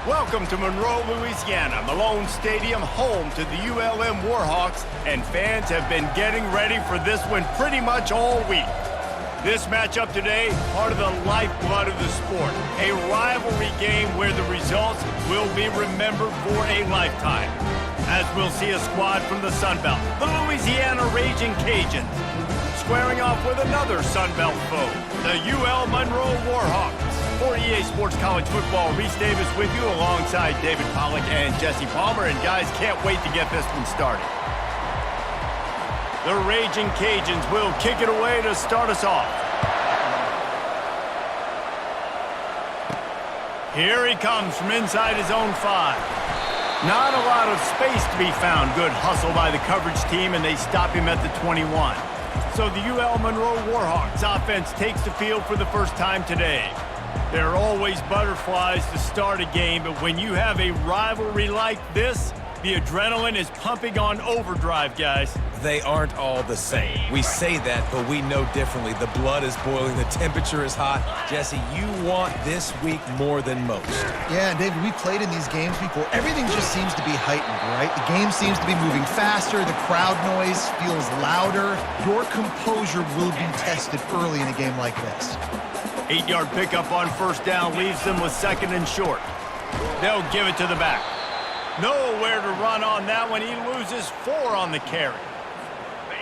Welcome to Monroe, Louisiana, Malone Stadium, home to the ULM Warhawks, and fans have been getting ready for this one pretty much all week. This matchup today, part of the lifeblood of the sport, a rivalry game where the results will be remembered for a lifetime. As we'll see a squad from the Sun Belt, the Louisiana Ragin Cajuns, squaring off with another Sun Belt foe, the UL Monroe Warhawks. For EA Sports College Football, Reese Davis with you alongside David Pollack and Jesse Palmer. And guys, can't wait to get this one started. The Ragin Cajuns will kick it away to start us off. Here he comes from inside his own 5. Not a lot of space to be found. Good hustle by the coverage team, and they stop him at the 21. So the UL Monroe Warhawks offense takes the field for the first time today. There are always butterflies to start a game, but when you have a rivalry like this, the adrenaline is pumping on overdrive, guys. They aren't all the same. We say that, but we know differently. The blood is boiling, the temperature is hot. Jesse, you want this week more than most. Yeah, and David, we played in these games before. Everything just seems to be heightened, right? The game seems to be moving faster. The crowd noise feels louder. Your composure will be tested early in a game like this. 8-yard pickup on first down leaves them with second and short. They'll give it to the back. Nowhere to run on that one. He loses 4 on the carry.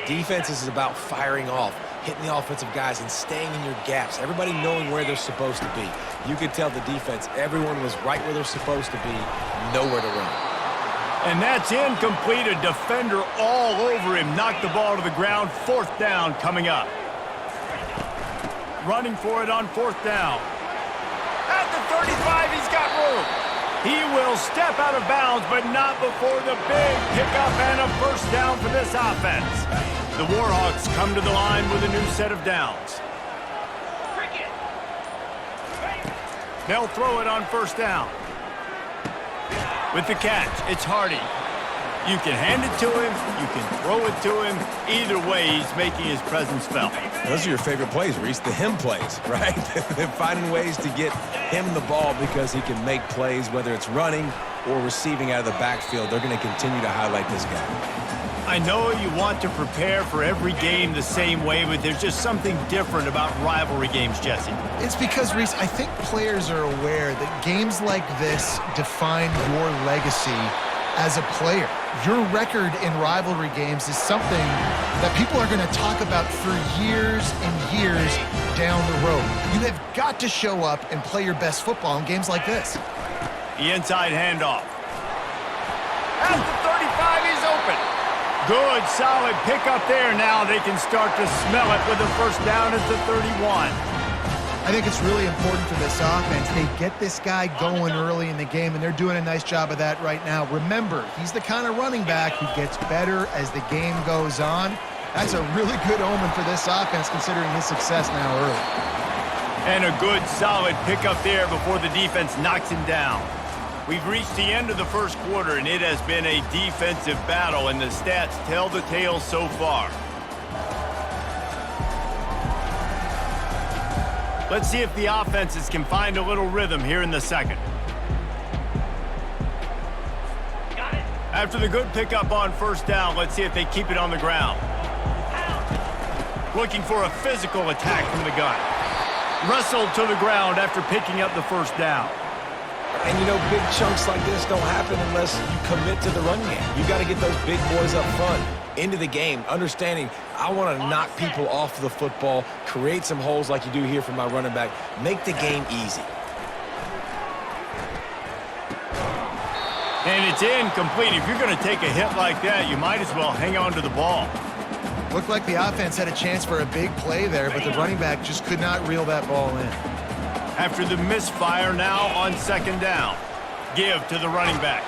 Defense is about firing off, hitting the offensive guys and staying in your gaps. Everybody knowing where they're supposed to be. You could tell the defense, everyone was right where they're supposed to be, nowhere to run. And that's incomplete. A defender all over him. Knocked the ball to the ground. 4th down coming up. Running for it on 4th down. At the 35, he's got room. He will step out of bounds, but not before the big pickup and a first down for this offense. The Warhawks come to the line with a new set of downs. They'll throw it on first down. With the catch, it's Hardy. You can hand it to him, you can throw it to him. Either way, he's making his presence felt. Those are your favorite plays, Reese, the him plays, right? They're finding ways to get him the ball because he can make plays, whether it's running or receiving out of the backfield. They're going to continue to highlight this guy. I know you want to prepare for every game the same way, but there's just something different about rivalry games, Jesse. It's because, Reese, I think players are aware that games like this define your legacy as a player. Your record in rivalry games is something that people are going to talk about for years and years down the road. You have got to show up and play your best football in games like this. The inside handoff. At the 35, he's open. Good, solid pickup there. Now they can start to smell it with a first down at the 31. I think it's really important for this offense. They get this guy going early in the game, and they're doing a nice job of that right now. Remember, he's the kind of running back who gets better as the game goes on. That's a really good omen for this offense, considering his success now early. And a good, solid pickup there before the defense knocks him down. We've reached the end of the first quarter, and it has been a defensive battle, and the stats tell the tale so far. Let's see if the offenses can find a little rhythm here in the second. Got it. After the good pickup on first down, let's see if they keep it on the ground. Looking for a physical attack from the gun. Wrestled to the ground after picking up the first down. And, you know, big chunks like this don't happen unless you commit to the run game. You got to get those big boys up front into the game, understanding I want to knock people off the football, create some holes like you do here for my running back, make the game easy. And it's incomplete. If you're going to take a hit like that, you might as well hang on to the ball. Looked like the offense had a chance for a big play there, but the running back just could not reel that ball in. After the misfire, now on second down. Give to the running back.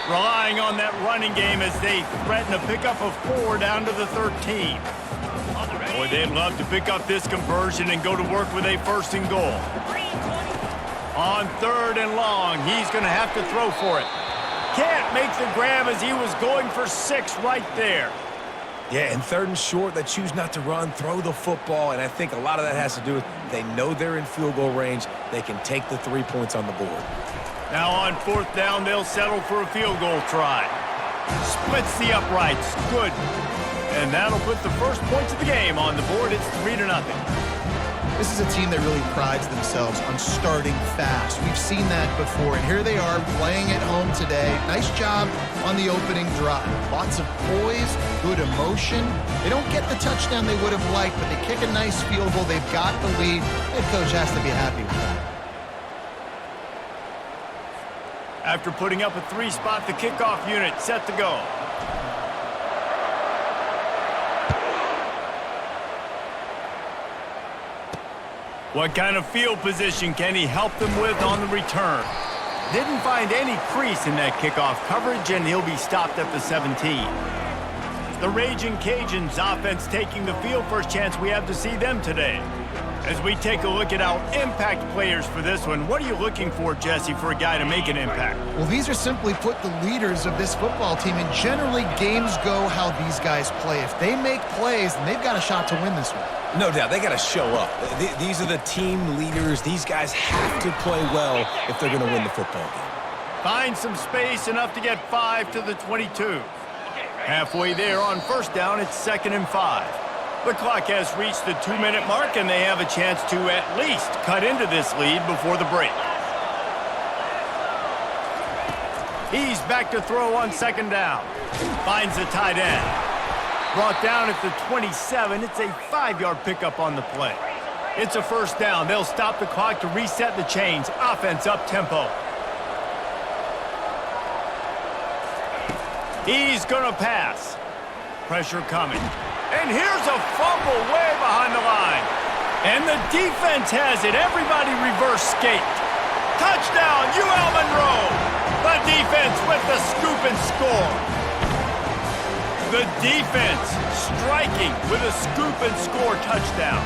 Relying on that running game as they threaten a pickup of 4 down to the 13. Boy, they'd love to pick up this conversion and go to work with a 1st and goal. On 3rd and long, he's going to have to throw for it. Can't make the grab as he was going for 6 right there. Yeah, and 3rd and short, they choose not to run, throw the football, and I think a lot of that has to do with they know they're in field goal range. They can take the 3 points on the board. Now on 4th down, they'll settle for a field goal try. Splits the uprights. Good. And that'll put the first points of the game on the board. It's 3-0. This is a team that really prides themselves on starting fast. We've seen that before, and here they are playing at home today. Nice job on the opening drive. Lots of poise, good emotion. They don't get the touchdown they would have liked, but they kick a nice field goal. They've got the lead. Head coach has to be happy with that. After putting up a 3-spot, the kickoff unit set to go. What kind of field position can he help them with on the return? Didn't find any crease in that kickoff coverage, and he'll be stopped at the 17. The Ragin Cajuns offense taking the field. First chance we have to see them today. As we take a look at our impact players for this one, what are you looking for, Jesse, for a guy to make an impact? Well, these are simply put the leaders of this football team, and generally games go how these guys play. If they make plays, then they've got a shot to win this one. No doubt, they got to show up. These are the team leaders. These guys have to play well if they're going to win the football game. Find some space, enough to get 5 to the 22. Halfway there on 1st down, it's 2nd and 5. The clock has reached the 2-minute mark, and they have a chance to at least cut into this lead before the break. He's back to throw on 2nd down. Finds the tight end. Brought down at the 27. It's a 5-yard pickup on the play. It's a 1st down. They'll stop the clock to reset the chains. Offense up tempo. He's going to pass. Pressure coming. And here's a fumble way behind the line. And the defense has it. Everybody reverse skate. Touchdown, UL Monroe. The defense with the scoop and score. The defense striking with a scoop and score touchdown.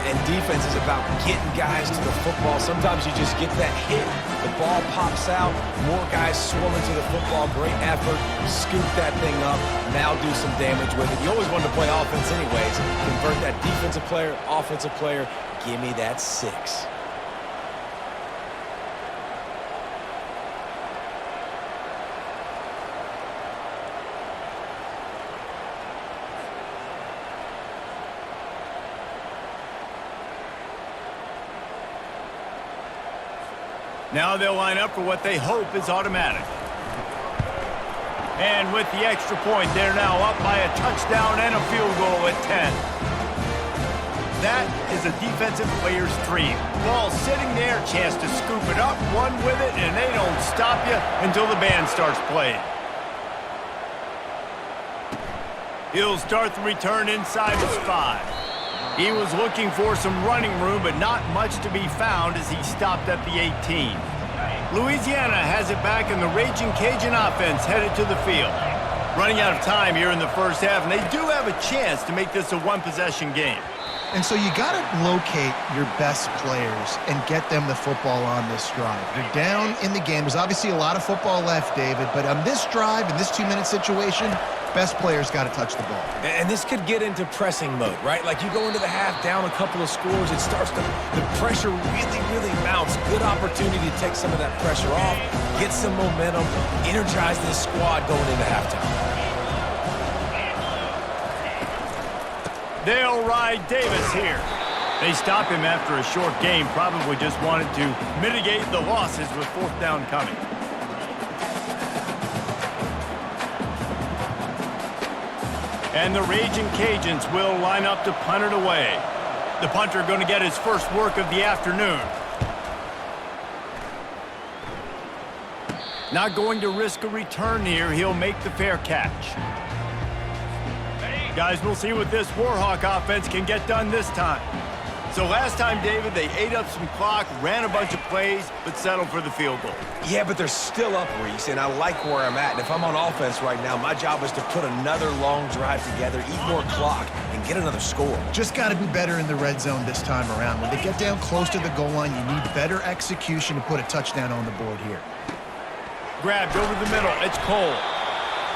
And defense is about getting guys to the football. Sometimes you just get that hit, the ball pops out, more guys swarm into the football. Great effort, scoop that thing up, now do some damage with it. You always wanted to play offense anyways. Convert that defensive player, offensive player, give me that 6. Now they'll line up for what they hope is automatic. And with the extra point, they're now up by a touchdown and a field goal at 10. That is a defensive player's dream. Ball sitting there, chance to scoop it up, run with it, and they don't stop you until the band starts playing. He'll start the return inside his 5. He was looking for some running room, but not much to be found as he stopped at the 18. Louisiana has it back, and the Ragin Cajun offense headed to the field. Running out of time here in the 1st half, and they do have a chance to make this a one-possession game. And so you got to locate your best players and get them the football on this drive. You're down in the game. There's obviously a lot of football left, David, but on this drive, in this 2-minute situation, best players got to touch the ball. And this could get into pressing mode, right? Like you go into the half down a couple of scores, it starts to, the pressure really mounts. Good opportunity to take some of that pressure off, get some momentum, energize this squad going into halftime. They'll ride Davis here. They stop him after a short game, probably just wanted to mitigate the losses with 4th down coming. And the Ragin Cajuns will line up to punt it away. The punter going to get his first work of the afternoon. Not going to risk a return here. He'll make the fair catch. Guys, we'll see what this Warhawk offense can get done this time. So last time, David, they ate up some clock, ran a bunch of plays, but settled for the field goal. Yeah, but they're still up, Reese, and I like where I'm at. And if I'm on offense right now, my job is to put another long drive together, eat more clock, and get another score. Just got to be better in the red zone this time around. When they get down close to the goal line, you need better execution to put a touchdown on the board here. Grabbed over the middle. It's Cole.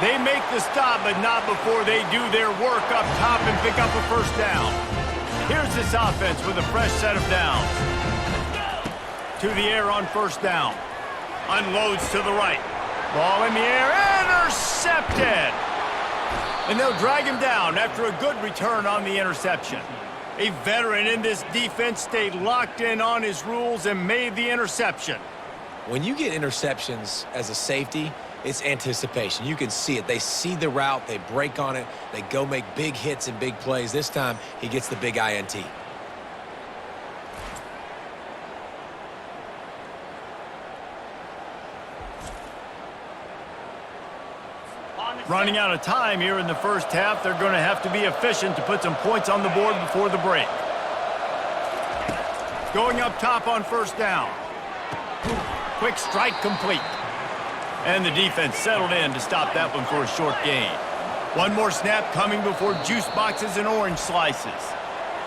They make the stop, but not before they do their work up top and pick up a 1st down. Here's this offense with a fresh set of downs. To the air on 1st down. Unloads to the right. Ball in the air, intercepted! And they'll drag him down after a good return on the interception. A veteran in this defense stayed locked in on his rules and made the interception. When you get interceptions as a safety, it's anticipation. You can see it. They see the route, they break on it, they go make big hits and big plays. This time, he gets the big INT. Running out of time here in the first half, they're going to have to be efficient to put some points on the board before the break. Going up top on first down. Quick strike complete. And the defense settled in to stop that one for a short gain. One more snap coming before juice boxes and orange slices.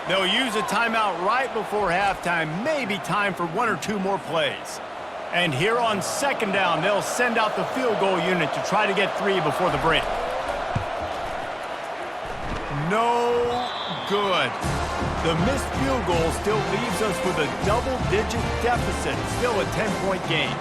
They'll use a timeout right before halftime, maybe time for one or two more plays. And here on second down, they'll send out the field goal unit to try to get 3 before the break. No good. The missed field goal still leaves us with a double-digit deficit, still a 10-point game.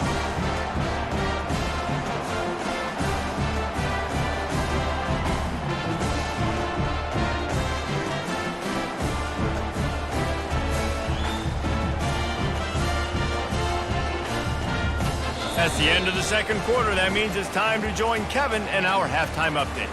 That's the end of the second quarter. That means it's time to join Kevin and our halftime update.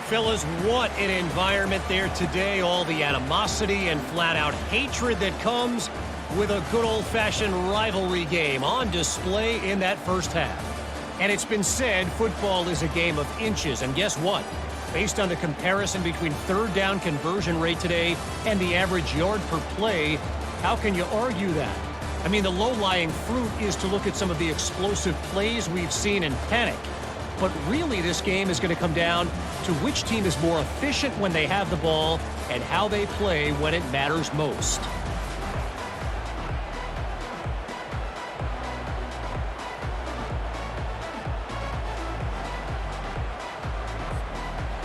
Fellas, what an environment there today. All the animosity and flat-out hatred that comes with a good old-fashioned rivalry game on display in that first half. And it's been said football is a game of inches. And guess what? Based on the comparison between third down conversion rate today and the average yard per play, how can you argue that? I mean, the low-lying fruit is to look at some of the explosive plays we've seen in panic. But really, this game is going to come down to which team is more efficient when they have the ball and how they play when it matters most.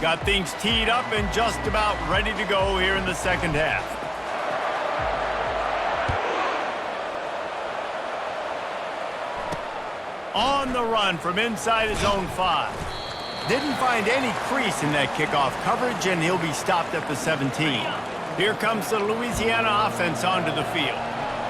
Got things teed up and just about ready to go here in the second half. On the run from inside his own 5. Didn't find any crease in that kickoff coverage, and he'll be stopped at the 17. Here comes the Louisiana offense onto the field.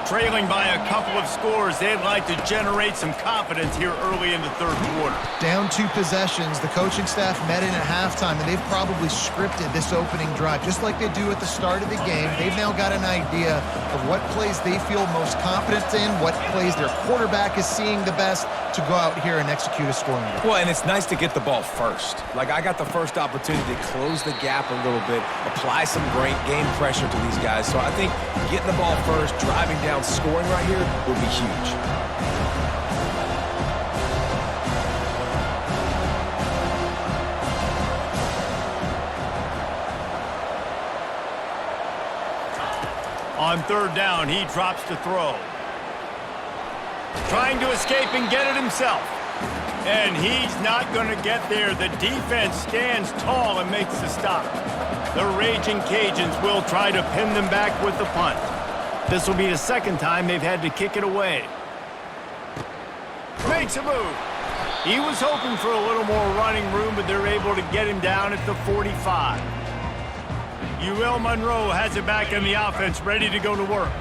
Trailing by a couple of scores, they'd like to generate some confidence here early in the third quarter. Down 2 possessions, the coaching staff met in at halftime, and they've probably scripted this opening drive, just like they do at the start of the game. They've now got an idea of what plays they feel most confident in, what plays their quarterback is seeing the best to go out here and execute a scoring drive. Well, and it's nice to get the ball first. Like, I got the first opportunity to close the gap a little bit, apply some great game pressure to these guys. So I think getting the ball first, driving down, scoring right here would be huge. On third down, he drops to throw. Trying to escape and get it himself. And he's not going to get there. The defense stands tall and makes the stop. The Ragin Cajuns will try to pin them back with the punt. This will be the second time they've had to kick it away. Makes a move. He was hoping for a little more running room, but they're able to get him down at the 45. Monroe has it back in the offense, ready to go to work.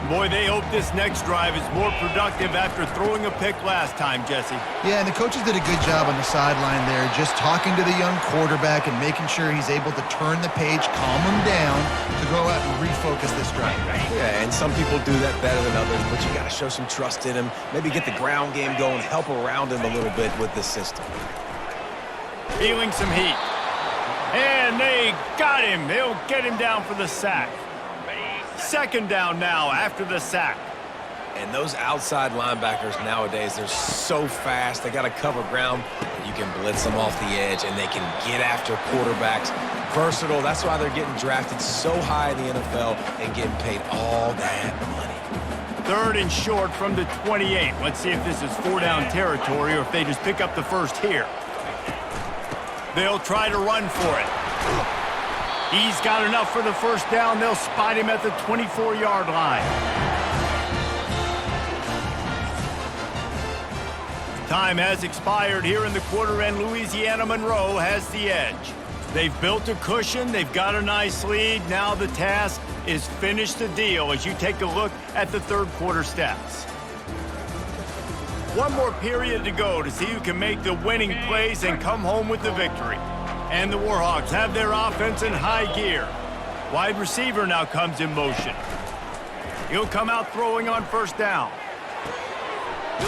Boy, they hope this next drive is more productive after throwing a pick last time, Jesse. Yeah, and the coaches did a good job on the sideline there, just talking to the young quarterback and making sure he's able to turn the page, calm him down to go out and refocus this drive. Yeah, and some people do that better than others, but you got to show some trust in him, maybe get the ground game going, help around him a little bit with this system. Feeling some heat. And they got him. They'll get him down for the sack. Second down now after the sack. And those outside linebackers nowadays, they're so fast. They got to cover ground. You can blitz them off the edge, and they can get after quarterbacks. Versatile. That's why they're getting drafted so high in the NFL and getting paid all that money. Third and short from the 28. Let's see if this is 4-down territory or if they just pick up the first here. They'll try to run for it. He's got enough for the first down. They'll spot him at the 24-yard line. Time has expired here in the quarter, and Louisiana Monroe has the edge. They've built a cushion. They've got a nice lead. Now the task is finish the deal as you take a look at the third quarter stats. One more period to go to see who can make the winning plays and come home with the victory. And the Warhawks have their offense in high gear. Wide receiver now comes in motion. He'll come out throwing on first down.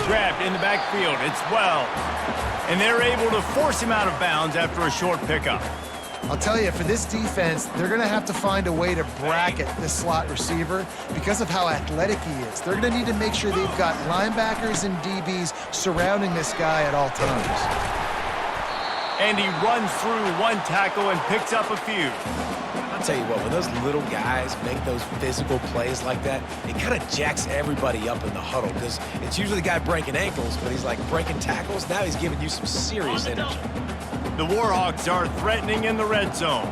Grabbed in the backfield. It's Wells. And they're able to force him out of bounds after a short pickup. I'll tell you, for this defense, they're going to have to find a way to bracket this slot receiver because of how athletic he is. They're going to need to make sure they've got linebackers and DBs surrounding this guy at all times. And he runs through one tackle and picks up a few. I'll tell you what, when those little guys make those physical plays like that, it kind of jacks everybody up in the huddle because it's usually the guy breaking ankles, but he's like breaking tackles. Now he's giving you some serious energy. The Warhawks are threatening in the red zone.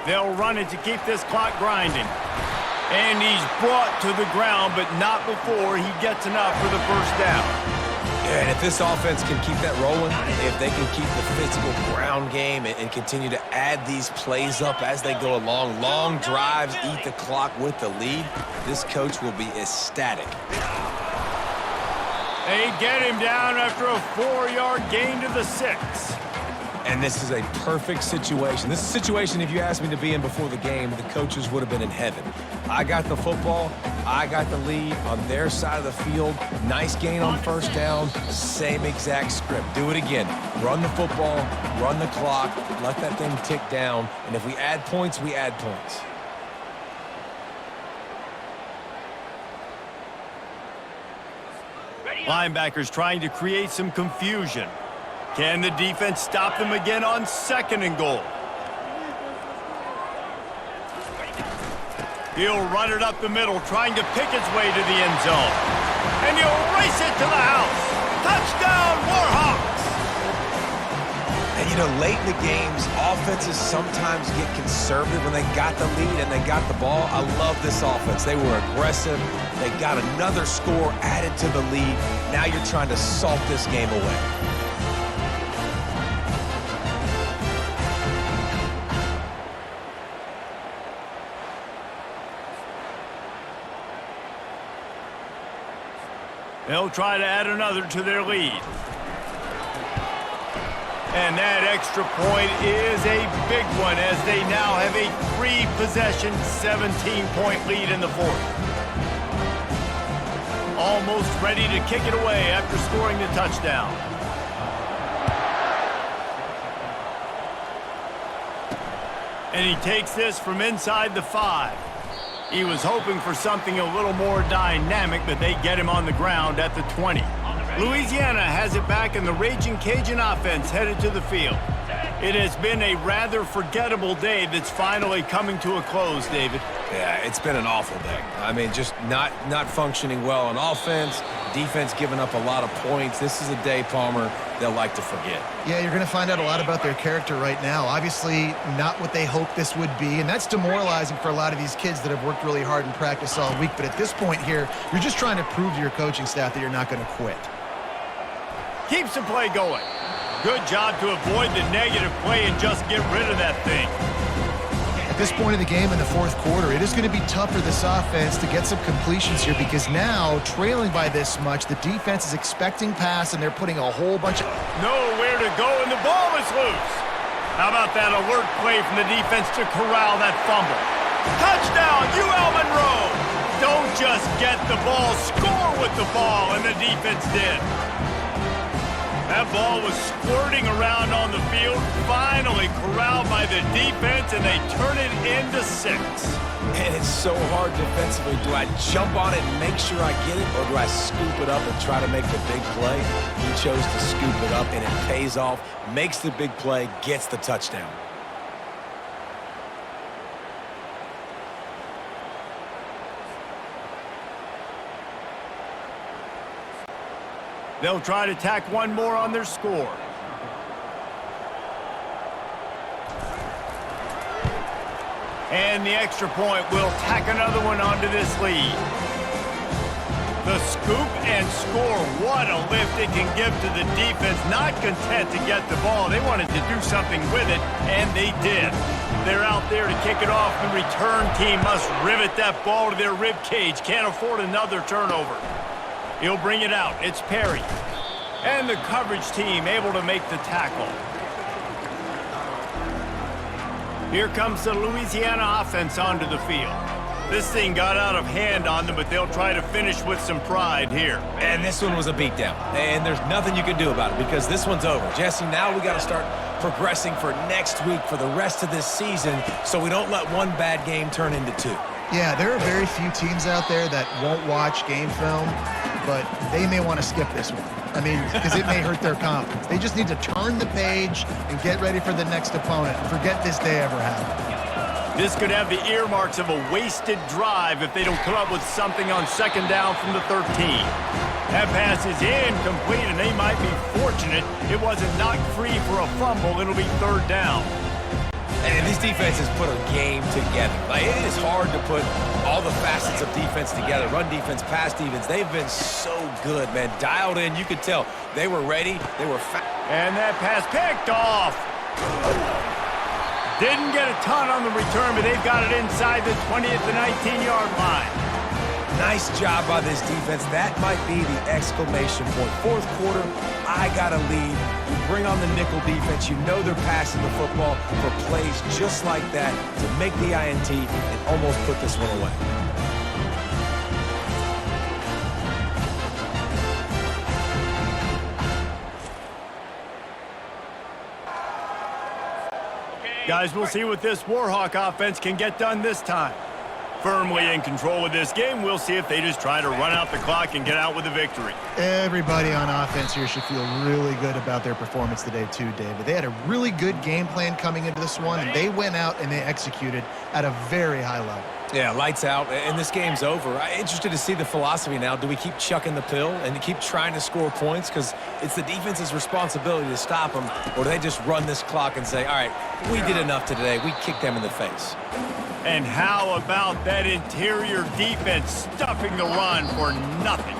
They'll run it to keep this clock grinding. And he's brought to the ground, but not before he gets enough for the first down. Yeah, and if this offense can keep that rolling, if they can keep the physical ground game and continue to add these plays up as they go along, long drives, eat the clock with the lead, this coach will be ecstatic. They get him down after a 4-yard gain to the 6. And this is a perfect situation. This is a situation, if you asked me to be in before the game, the coaches would have been in heaven. I got the football. I got the lead on their side of the field. Nice gain on first down. Same exact script. Do it again. Run the football, run the clock, let that thing tick down. And if we add points, we add points. Linebackers trying to create some confusion. Can the defense stop them again on 2nd and goal? He'll run it up the middle, trying to pick its way to the end zone. And he'll race it to the house. Touchdown, Warhawks! And, you know, late in the games, offenses sometimes get conservative when they got the lead and they got the ball. I love this offense. They were aggressive. They got another score added to the lead. Now you're trying to salt this game away. They'll try to add another to their lead. And that extra point is a big one as they now have a 3-possession, 17-point lead in the 4th. Almost ready to kick it away after scoring the touchdown. And he takes this from inside the 5. He was hoping for something a little more dynamic, but they get him on the ground at the 20. Louisiana has it back, and the Ragin Cajun offense headed to the field. It has been a rather forgettable day that's finally coming to a close, David. Yeah, it's been an awful day. I mean, just not functioning well on offense, defense giving up a lot of points. This is a day, Palmer, they'll like to forget. Yeah, you're going to find out a lot about their character right now. Obviously, not what they hoped this would be, and that's demoralizing for a lot of these kids that have worked really hard in practice all week. But at this point here, you're just trying to prove to your coaching staff that you're not going to quit. Keeps the play going. Good job to avoid the negative play and just get rid of that thing. At this point of the game in the 4th quarter, it is going to be tough for this offense to get some completions here because now, trailing by this much, the defense is expecting pass and they're putting a whole bunch of... Nowhere to go, and the ball is loose. How about that alert play from the defense to corral that fumble? Touchdown, UL Monroe! Don't just get the ball, score with the ball, and the defense did. That ball was squirting around on the field, finally corralled by the defense, and they turn it into 6. And it's so hard defensively. Do I jump on it and make sure I get it, or do I scoop it up and try to make the big play? He chose to scoop it up, and it pays off, makes the big play, gets the touchdown. They'll try to tack one more on their score. And the extra point will tack another one onto this lead. The scoop and score. What a lift it can give to the defense. Not content to get the ball. They wanted to do something with it, and they did. They're out there to kick it off. The return team must rivet that ball to their rib cage. Can't afford another turnover. He'll bring it out. It's Perry. And the coverage team able to make the tackle. Here comes the Louisiana offense onto the field. This thing got out of hand on them, but they'll try to finish with some pride here. And this one was a beatdown. And there's nothing you can do about it because this one's over. Jesse, now we got to start progressing for next week for the rest of this season so we don't let one bad game turn into two. Yeah, there are very few teams out there that won't watch game film, but they may want to skip this one. I mean, because it may hurt their confidence. They just need to turn the page and get ready for the next opponent. Forget this day ever happened. This could have the earmarks of a wasted drive if they don't come up with something on second down from the 13. That pass is incomplete, and they might be fortunate it wasn't knocked free for a fumble. It'll be third down. And these defenses put a game together. Like, it is hard to put all the facets of defense together. Run defense, pass defense. They've been so good, man. Dialed in. You could tell they were ready. They were fast. And that pass picked off. Didn't get a ton on the return, but they've got it inside the 20 at the 19-yard line. Nice job by this defense. That might be the exclamation point. Fourth quarter, I got a lead. You bring on the nickel defense. You know they're passing the football for plays just like that to make the INT and almost put this one away. Guys, we'll see what this Warhawk offense can get done this time. Firmly in control of this game, we'll see if they just try to run out the clock and get out with a victory. Everybody on offense here should feel really good about their performance today too, David. They had a really good game plan coming into this one, and they went out and they executed at a very high level. Yeah, lights out, and this game's over. I'm interested to see the philosophy now. Do we keep chucking the pill and keep trying to score points? Because it's the defense's responsibility to stop them, or do they just run this clock and say, all right, we did enough today. We kicked them in the face. And how about that interior defense stuffing the run for nothing?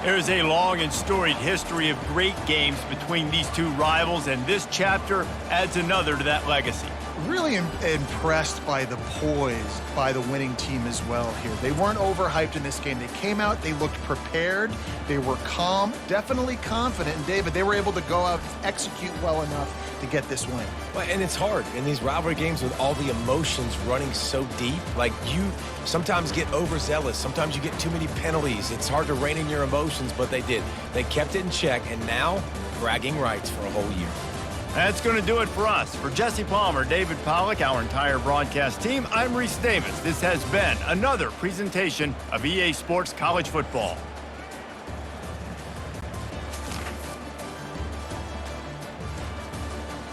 There's a long and storied history of great games between these two rivals, and this chapter adds another to that legacy. Really impressed by the poise by the winning team as well here. They weren't overhyped in this game. They came out, they looked prepared, they were calm, definitely confident. And David, they were able to go out and execute well enough to get this win. Well, and it's hard in these rivalry games with all the emotions running so deep. Like, you sometimes get overzealous. Sometimes you get too many penalties. It's hard to rein in your emotions, but they did. They kept it in check, and now bragging rights for a whole year. That's going to do it for us. For Jesse Palmer, David Pollack, our entire broadcast team, I'm Reese Davis. This has been another presentation of EA Sports College Football.